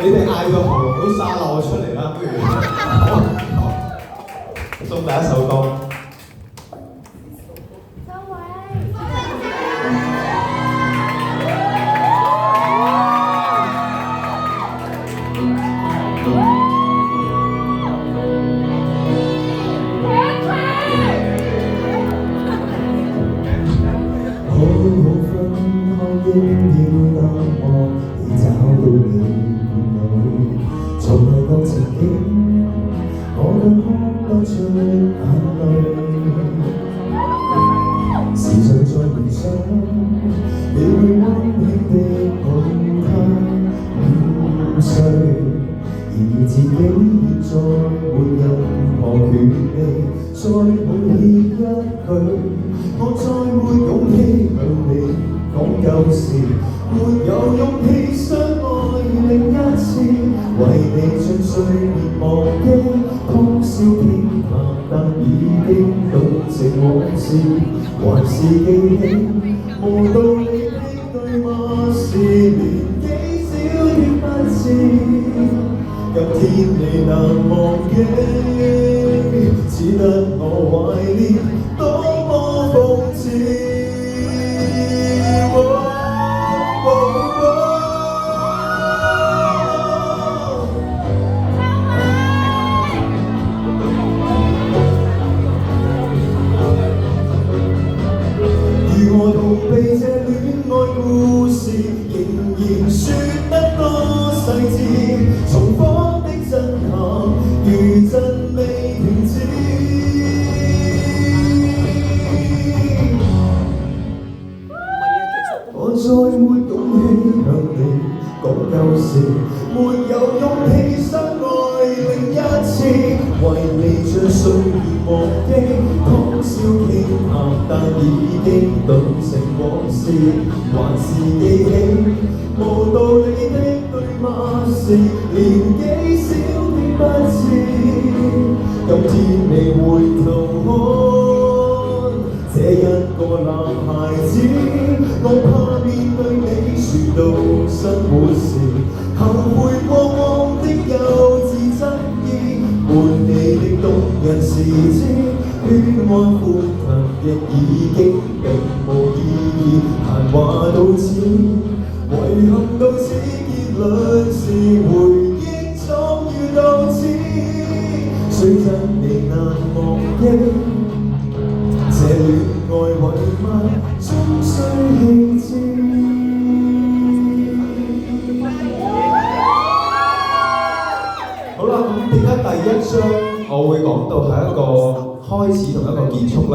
你哋嗌到喉嚨都沙漏出嚟啦，不如好送第一首歌。應要淡忘，已找到你裏，從來舊情景，我更看得出眼淚。時常在回想，你會溫馨的抱他5歲，然而自己現在沒任何權利再抱歉一句，我再沒勇氣向你講舊事，沒有勇氣相愛另一次，為你盡碎滅忘記，通宵傾談，但已經懂情往事，還是記起無道理的對罵是年紀小的不智，今天你難忘記，只得我懷念，多麼諷刺。如何逃避這戀愛故事，仍然說得多細緻，重複的震撼，餘震未停止。我再沒勇氣向你講舊事，沒有勇氣相愛另一次，為你將歲月忘記，通宵傾談，但已經頓成往事，還是記起無道理的對罵是年紀小的不智，今天你回頭看這一個男孩子，我怕面對你説到生活時，後悔過往的幼稚爭議，伴你的動人時節，喧譁歡騰亦已經並無意義，閒話到此，遺憾到此，結論是回憶終於到此，雖真你難忘記。這戀愛遺物終須棄置。好啦，咁點解第一章我會講到係一個開始同一個結束呢？